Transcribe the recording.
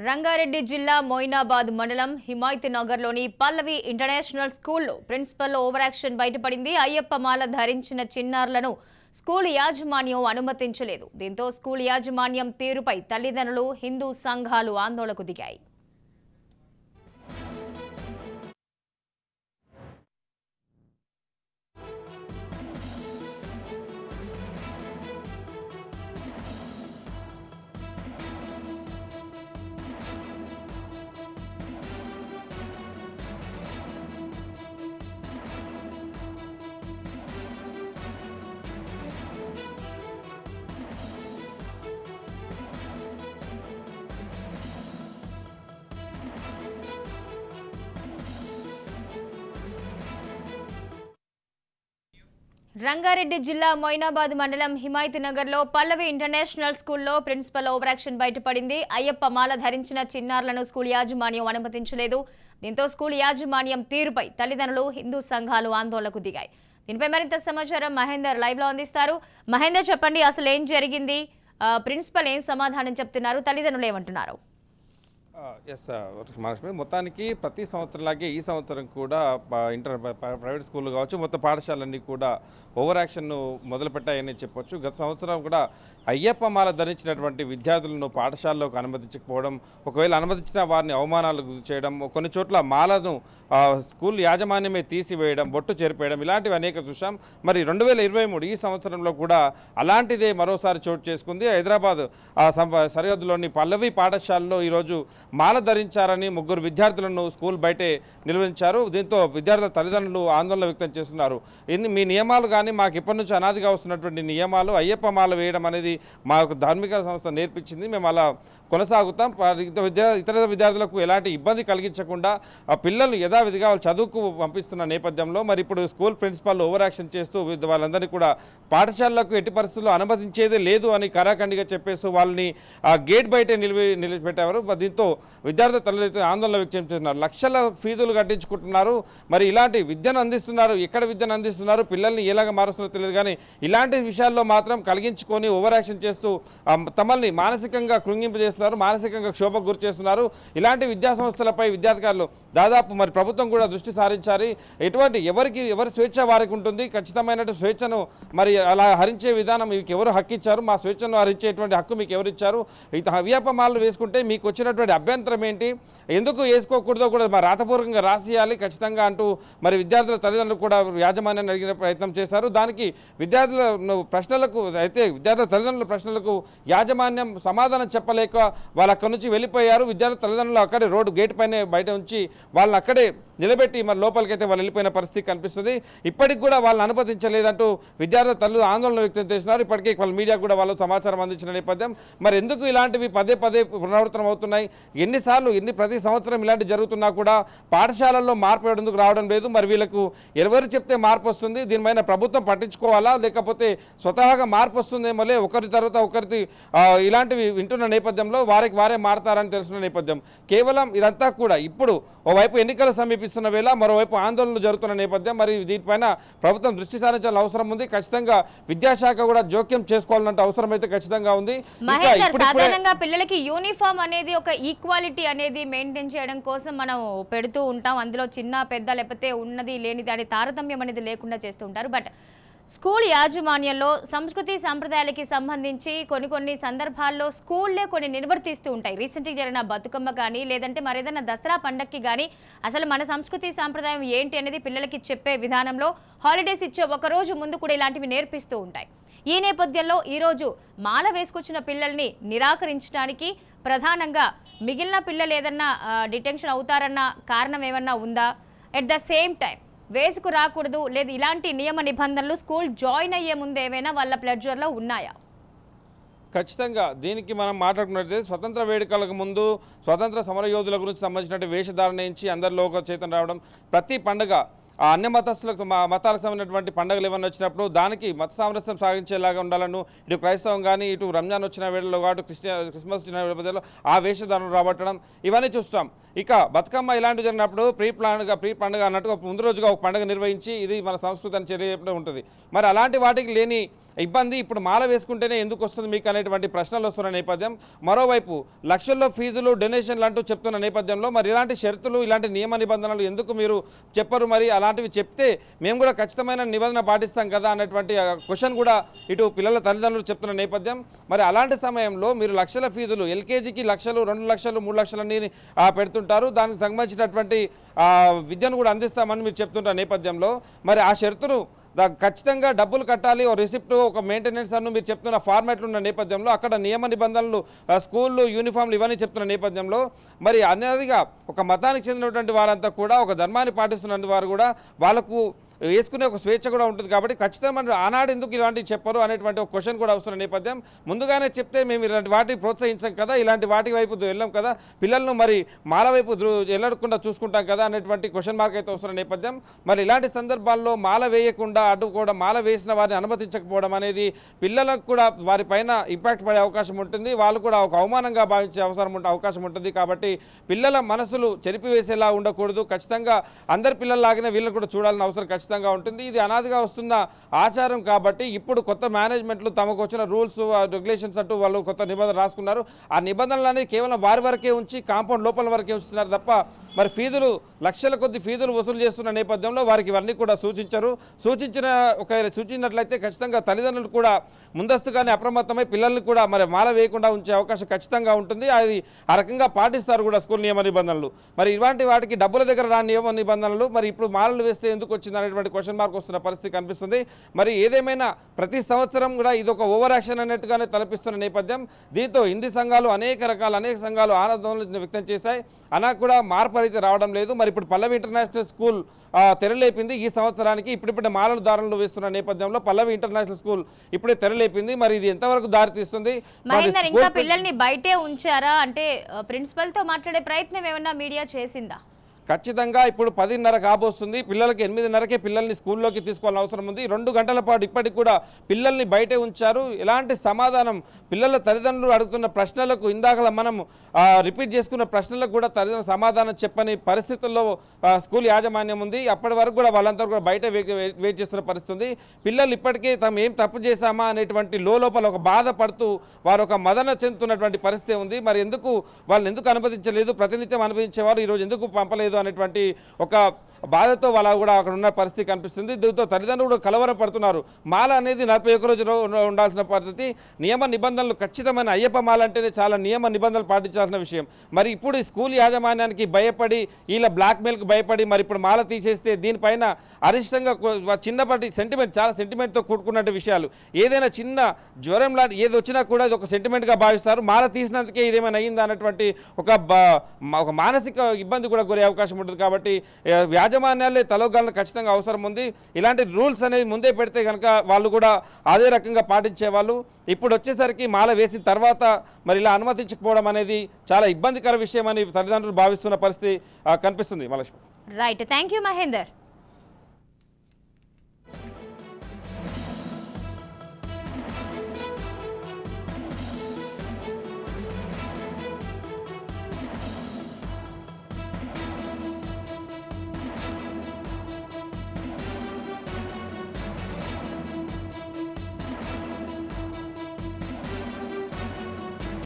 రంగారెడ్డి జిల్లా మొయినాబాద్ మండలం హిమాయత్నగర్లోని పల్లవి ఇంటర్నేషనల్ స్కూల్లో ప్రిన్సిపల్ ఓవర్ యాక్షన్ బయటపడింది. అయ్యప్ప మాల ధరించిన చిన్నారులను స్కూల్ యాజమాన్యం అనుమతించలేదు. దీంతో స్కూల్ యాజమాన్యం తీరుపై తల్లిదండ్రులు, హిందూ సంఘాలు ఆందోళనకు దిగాయి. రంగారెడ్డి జిల్లా మొయినాబాద్ మండలం హిమాయత్నగర్లో పల్లవి ఇంటర్నేషనల్ స్కూల్లో ప్రిన్సిపల్ ఓవర్ యాక్షన్ బయటపడింది. అయ్యప్ప మాల ధరించిన చిన్నారులను స్కూల్ యాజమాన్యం అనుమతించలేదు. దీంతో స్కూల్ యాజమాన్యం తీరుపై తల్లిదండ్రులు, హిందూ సంఘాలు ఆందోళనకు దిగాయి. దీనిపై మరింత సమాచారం మహేందర్ లైవ్ లో అందిస్తారు. మహేందర్, చెప్పండి, అసలు ఏం జరిగింది? ప్రిన్సిపల్ ఏం సమాధానం చెప్తున్నారు? తల్లిదండ్రులు ఏమంటున్నారు? మొత్తానికి ప్రతి సంవత్సరంలాగే ఈ సంవత్సరం కూడా ప్రైవేట్ స్కూళ్ళు కావచ్చు, మొత్తం పాఠశాలన్నీ కూడా ఓవర్ యాక్షన్ను మొదలుపెట్టాయని చెప్పొచ్చు. గత సంవత్సరం కూడా అయ్యప్ప మాల ధరించినటువంటి విద్యార్థులను పాఠశాలలోకి అనుమతించకపోవడం, ఒకవేళ అనుమతించిన వారిని అవమానాలు చేయడం, కొన్ని చోట్ల మాలను స్కూల్ యాజమాన్యమే తీసివేయడం, బొట్టు చేరిపేయడం, ఇలాంటివి అనేక చూసాం. మరి 2023 ఈ సంవత్సరంలో కూడా అలాంటిదే మరోసారి చోటు చేసుకుంది. హైదరాబాద్ సరిహద్దులోని పల్లవి పాఠశాలలో ఈరోజు మాల ధరించారని 3 విద్యార్థులను స్కూల్ బయటే నిలువరించారు. దీంతో విద్యార్థుల తల్లిదండ్రులు ఆందోళన వ్యక్తం చేస్తున్నారు. మీ నియమాలు కానీ మాకు ఇప్పటి నుంచి అనాదిగా వస్తున్నటువంటి నియమాలు, అయ్యప్ప మాల వేయడం అనేది మాకు ధార్మిక సంస్థ నేర్పించింది, మేము అలా కొనసాగుతాం. ఇతర విద్యార్థులకు ఎలాంటి ఇబ్బంది కలిగించకుండా ఆ పిల్లలు యథావిధిగా వాళ్ళు చదువుకు పంపిస్తున్న నేపథ్యంలో మరి ఇప్పుడు స్కూల్ ప్రిన్సిపాల్ ఓవర్ యాక్షన్ చేస్తూ వాళ్ళందరినీ కూడా పాఠశాలలకు ఎట్టి పరిస్థితుల్లో అనుమతించేదే లేదు అని కరాఖండిగా చెప్పేస్తూ వాళ్ళని ఆ గేట్ బయటే నిలిచిపెట్టారు. దీంతో విద్యార్థుల తల్లిదండ్రులు ఆందోళన వ్యక్తం చేస్తున్నారు. లక్షల ఫీజులు కట్టించుకుంటున్నారు, మరి ఇలాంటి విద్యను అందిస్తున్నారు, ఎక్కడ విద్యను అందిస్తున్నారు, పిల్లల్ని ఎలాగ మారుస్తున్నారో తెలియదు, కానీ ఇలాంటి విషయాల్లో మాత్రం కలిగించుకొని ఓవర్ యాక్షన్ చేస్తూ తమల్ని మానసికంగా కృంగింపజేస్తున్నారు, మానసికంగా క్షోభకు గురి చేస్తున్నారు. ఇలాంటి విద్యా సంస్థలపై విద్యార్థులు దాదాపు మరి ప్రభుత్వం కూడా దృష్టి సారించాలి. ఎవరి స్వేచ్ఛ వారికి ఉంటుంది. ఖచ్చితమైన స్వేచ్ఛను మరి అలా హరించే విధానం మీకు ఎవరు హక్కు ఇచ్చారు? మా స్వేచ్ఛను హరించేటువంటి హక్కు మీకు ఎవరు ఇచ్చారు? అయ్యప్ప మాలలు వేసుకుంటే మీకు వచ్చినటువంటి అభ్యంతరం ఏంటి? ఎందుకు వేసుకోకూడదో కూడా మరి రాతపూర్వకంగా రాసియాలి ఖచ్చితంగా అంటూ మరి విద్యార్థుల తల్లిదండ్రులు కూడా యాజమాన్యాన్ని అడిగిన ప్రయత్నం చేశారు. దానికి విద్యార్థుల తల్లిదండ్రుల ప్రశ్నలకు యాజమాన్యం సమాధానం చెప్పలేక వాళ్ళు అక్కడి నుంచి వెళ్ళిపోయారు. విద్యార్థుల తల్లిదండ్రులు అక్కడే రోడ్డు గేట్ పైన బయట ఉంచి వాళ్ళని అక్కడే నిలబెట్టి మరి లోపలికైతే వాళ్ళు వెళ్ళిపోయిన పరిస్థితి కనిపిస్తుంది. ఇప్పటికి కూడా వాళ్ళని అనుమతించలేదంటూ విద్యార్థుల తల్లులు ఆందోళన వ్యక్తం చేస్తున్నారు. ఇప్పటికే వాళ్ళ మీడియా కూడా వాళ్ళు సమాచారం అందించిన నేపథ్యం మరి ఎందుకు ఇలాంటివి పదే పునరావృతం అవుతున్నాయి? ప్రతి సంవత్సరం ఇలాంటివి జరుగుతున్నా కూడా పాఠశాలల్లో మార్పు ఎందుకు రావడం లేదు? మరి వీళ్ళకు ఎవరు చెప్తే మార్పు వస్తుంది? దీనిపైన ప్రభుత్వం పట్టించుకోవాలా, లేకపోతే స్వతహాగా మార్పు వస్తుందేమోలే, ఒకరి తర్వాత ఒకరి ఇలాంటివి వింటున్న నేపథ్యంలో వారే మారతారని తెలుసున్న నేపథ్యం. కేవలం ఇదంతా కూడా ఇప్పుడు ఓవైపు ఎన్నికలు సమీపిస్తున్న వేళ, మరోవైపు ఆందోళనలు జరుగుతున్న నేపథ్యం. మరి దీనిపైన ప్రభుత్వం దృష్టి సారించాల్సిన అవసరం ఉంది. ఖచ్చితంగా విద్యాశాఖ కూడా జోక్యం చేసుకోవాలంటే అవసరం అయితే ఖచ్చితంగా ఉంది. సాధారణంగా పిల్లలకి యూనిఫామ్ అనేది ఒక ఈక్వాలిటీ అనేది మెయింటైన్ చేయడం కోసం మనం పెడుతూ ఉంటాం. అందులో చిన్న పెద్ద లేకపోతే ఉన్నది లేనిది అనే తారతమ్యం అనేది లేకుండా చేస్తూ ఉంటారు. బట్ స్కూల్ యాజమాన్యంలో సంస్కృతి సంప్రదాయాలకి సంబంధించి కొన్ని సందర్భాల్లో స్కూల్లే కొన్ని నిర్వర్తిస్తూ ఉంటాయి. రీసెంట్గా జరిగిన బతుకమ్మ కానీ, లేదంటే మరేదైనా దసరా పండగకి కానీ అసలు మన సంస్కృతి సాంప్రదాయం ఏంటి అనేది పిల్లలకి చెప్పే విధానంలో హాలిడేస్ ఇచ్చే ఒక రోజు ముందు కూడా ఇలాంటివి నేర్పిస్తూ ఉంటాయి. ఈ నేపథ్యంలో ఈరోజు మాల వేసుకొచ్చిన పిల్లల్ని నిరాకరించడానికి ప్రధానంగా మిగిలిన పిల్లలు ఏదన్నా డిటెన్షన్ అవుతారన్న కారణం ఏమన్నా ఉందా? ఎట్ ద సేమ్ టైం వేసుకు రాకూడదు లేదు ఇలాంటి నియమ నిబంధనలు స్కూల్ జాయిన్ అయ్యే ముందు ఏమైనా వాళ్ళ ప్లెడ్జర్లో ఉన్నాయా? ఖచ్చితంగా దీనికి మనం మాట్లాడుకున్నట్లయితే స్వతంత్ర వేడుకలకు ముందు స్వతంత్ర సమరయోధుల గురించి సంబంధించిన వేషధారణ నుంచి అందరిలో ఒక చైతన్యం రావడం, ప్రతి పండుగ అన్య మతాలకు సంబంధించినటువంటి పండుగలు ఏమైనా వచ్చినప్పుడు దానికి మత సామరస్యం సాగించేలాగా ఉండాలను, ఇటు క్రైస్తవం కానీ ఇటు రంజాన్ వచ్చిన వేళలో కాదు క్రిస్మస్ వచ్చిన వేళలో ఆ వేషధారణ రాబట్టడం ఇవన్నీ చూస్తాం. ఇక బతుకమ్మ ఇలాంటివి జరిగినప్పుడు ప్రీ పండుగ అన్నట్టుగా ముందు రోజుగా ఒక పండుగ నిర్వహించి ఇది మన సంస్కృతి అని చర్య ఉంటుంది. మరి అలాంటి వాటికి లేని ఇబ్బంది, ఇప్పుడు మాల వేసుకుంటేనే ఎందుకు వస్తుంది మీకు అనేటువంటి ప్రశ్నలు వస్తున్న నేపథ్యం. మరోవైపు లక్షల్లో ఫీజులు డొనేషన్లు అంటూ చెప్తున్న నేపథ్యంలో మరి ఇలాంటి షరతులు ఇలాంటి నియమ నిబంధనలు ఎందుకు మీరు చెప్పరు, మరి అలాంటివి చెప్తే మేము కూడా ఖచ్చితమైన నిబంధన పాటిస్తాం కదా అన్నటువంటి క్వశ్చన్ కూడా ఇటు పిల్లల తల్లిదండ్రులు చెప్తున్న నేపథ్యం. మరి అలాంటి సమయంలో మీరు లక్షల ఫీజులు ఎల్కేజీకి లక్షలు 2 లక్షలు 3 లక్షలన్నీ పెడుతుంటారు, దానికి సంబంధించినటువంటి విద్యను కూడా అందిస్తామని మీరు చెప్తుంటారు నేపథ్యంలో మరి ఆ షరతును ఖచ్చితంగా డబ్బులు కట్టాలి, ఓ రిసిప్ట్ ఒక మెయింటెనెన్స్ అನ್ನು మీరు చెప్తున్న ఫార్మాట్లు ఉన్న నేపథ్యంలో అక్కడ నియమ నిబంధనలు స్కూళ్ళు యూనిఫామ్లు ఇవన్నీ చెప్తున్న నేపథ్యంలో మరి అన్నదిగా ఒక మతానికి చెందినటువంటి వారంతా కూడా ఒక ధర్మాన్ని పాటిస్తున్న వారు కూడా వాళ్ళకు వేసుకునే ఒక స్వేచ్ఛ కూడా ఉంటుంది కాబట్టి ఖచ్చితంగా ఆనాడు ఎందుకు ఇలాంటివి చెప్పరు అనేటువంటి ఒక క్వశ్చన్ కూడా వస్తున్న నేపథ్యం. ముందుగానే చెప్తే మేము ఇలాంటి వాటికి ప్రోత్సహించాం కదా, ఇలాంటి వాటి వైపు వెళ్ళాం కదా, పిల్లలను మరి మాల వైపు వెళ్ళకుండా చూసుకుంటాం కదా అనేటువంటి క్వశ్చన్ మార్క్ అయితే వస్తున్న నేపథ్యం. మరి ఇలాంటి సందర్భాల్లో మాల వేయకుండా అడ్డుకోవడం, మాల వేసిన వారిని అనుమతించకపోవడం అనేది పిల్లలకు కూడా వారిపైన ఇంపాక్ట్ పడే అవకాశం ఉంటుంది, వాళ్ళు కూడా ఒక అవమానంగా భావించే అవకాశం ఉంటుంది. కాబట్టి పిల్లల మనసులు చెరిపివేసేలా ఉండకూడదు, ఖచ్చితంగా అందరి పిల్లల్లాగానే వీళ్ళని కూడా చూడాలని అవసరం ఖచ్చితంగా ఉంటుంది. ఇది అనాదిగా వస్తున్న ఆచారం కాబట్టి ఇప్పుడు కొత్త మేనేజ్మెంట్లు తమకు వచ్చిన రూల్స్ రెగ్యులేషన్స్ అంటూ వాళ్ళు కొత్త నిబంధనలు రాసుకున్నారు. ఆ నిబంధనలు కేవలం వారి వరకే ఉంచి కాంపౌండ్ లోపల వరకే ఉంచుతున్నారు తప్ప మరి ఫీజులు లక్షల కొద్ది ఫీజులు వసూలు చేస్తున్న నేపథ్యంలో వారికి ఇవన్నీ కూడా సూచించినట్లయితే ఖచ్చితంగా తల్లిదండ్రులు కూడా ముందస్తుగానే అప్రమత్తమై పిల్లల్ని కూడా మరి మాల వేయకుండా ఉంచే అవకాశం ఖచ్చితంగా ఉంటుంది. అది ఆ రకంగా పాటిస్తారు కూడా స్కూల్ నియమ నిబంధనలు. మరి ఇలాంటి వాటికి డబ్బుల దగ్గర రాని నియమ నిబంధనలు మరి ఇప్పుడు మాలలు వేస్తే ఎందుకు వచ్చింది అనేటువంటి క్వశ్చన్ మార్క్ వస్తున్న పరిస్థితి కనిపిస్తుంది. మరి ఏదేమైనా ప్రతి సంవత్సరం కూడా ఇది ఒక ఓవర్ యాక్షన్ అన్నట్టుగానే తలపిస్తున్న నేపథ్యం. దీంతో హిందీ సంఘాలు అనేక సంఘాలు ఆనందం వ్యక్తం చేశాయి, అలా కూడా మార్పు అయితే రావడం లేదు. మరి ఇప్పుడు పల్లవి ఇంటర్నేషనల్ స్కూల్ తెరలేపింది ఈ సంవత్సరానికి. ఇప్పుడిప్పుడే మాలల దారులు వేస్తున్న నేపథ్యంలో పల్లవి ఇంటర్నేషనల్ స్కూల్ ఇప్పుడే తెరలేపింది. మరి ఇది ఎంతవరకు దారితీస్తుంది? మహేందర్, ఇంకా పిల్లల్ని బయటే ఉంచారా అంటే ప్రిన్సిపల్ తో మాట్లాడే ప్రయత్నం ఏమన్నా మీడియా చేసిందా? ఖచ్చితంగా ఇప్పుడు 10:30 కాబోస్తుంది, పిల్లలకి 8:30కే పిల్లల్ని స్కూల్లోకి తీసుకోవాలని అవసరం ఉంది. 2 గంటల పాటు ఇప్పటికి కూడా పిల్లల్ని బయటే ఉంచారు. ఎలాంటి సమాధానం పిల్లల తల్లిదండ్రులు అడుగుతున్న ప్రశ్నలకు ఇందాక మనం రిపీట్ చేసుకున్న ప్రశ్నలకు కూడా తల్లిదండ్రులు సమాధానం చెప్పని పరిస్థితుల్లో స్కూల్ యాజమాన్యం ఉంది. అప్పటి వరకు కూడా వాళ్ళంతా కూడా బయట వెయిట్ చేస్తున్న పరిస్థితి ఉంది. పిల్లలు ఇప్పటికే తాము ఏం తప్పు చేశామా అనేటువంటి లోపల ఒక బాధపడుతూ వారు ఒక మదన చెందుతున్నటువంటి పరిస్థితి ఉంది. మరి వాళ్ళని ఎందుకు అనుమతించలేదు, ప్రతినిత్యం అనుమతించేవారు ఈరోజు ఎందుకు పంపలేదు అనేటువంటి ఒక బాధతో వాళ్ళ కూడా అక్కడ ఉన్న పరిస్థితి కనిపిస్తుంది. దీంతో తల్లిదండ్రులు కూడా కలవరపడుతున్నారు. మాల అనేది 41 రోజులు ఉండాల్సిన పద్ధతి, నియమ నిబంధనలు ఖచ్చితమైన అయ్యప్ప మాల అంటేనే చాలా నియమ నిబంధనలు పాటించాల్సిన విషయం. మరి ఇప్పుడు స్కూల్ యాజమాన్యానికి భయపడి వీళ్ళ బ్లాక్మెయిల్కి భయపడి మరి ఇప్పుడు మాల తీసేస్తే దీనిపైన అరిష్టంగా చిన్నపాటి చాలా సెంటిమెంట్తో కూడుకున్నట్టు విషయాలు, ఏదైనా చిన్న జ్వరం లాంటి ఏది వచ్చినా కూడా ఇది ఒక సెంటిమెంట్గా భావిస్తారు. మాల తీసినందుకే ఇదేమైనా అయ్యిందా అన్నటువంటి ఒక మానసిక ఇబ్బంది కూడా గురే అవకాశం ఉంటుంది. కాబట్టి యాజమాన్యాలే తలగాలను ఖచ్చితంగా అవసరం ఉంది. ఇలాంటి రూల్స్ అనేవి ముందే పెడితే కనుక వాళ్ళు కూడా అదే రకంగా పాటించేవాళ్ళు. ఇప్పుడు వచ్చేసరికి మాల వేసిన తర్వాత మరి ఇలా అనుమతించకపోవడం అనేది చాలా ఇబ్బందికర విషయం అని తల్లిదండ్రులు భావిస్తున్న పరిస్థితి కనిపిస్తుంది. Mahalakshmi. Right, thank you Mahender.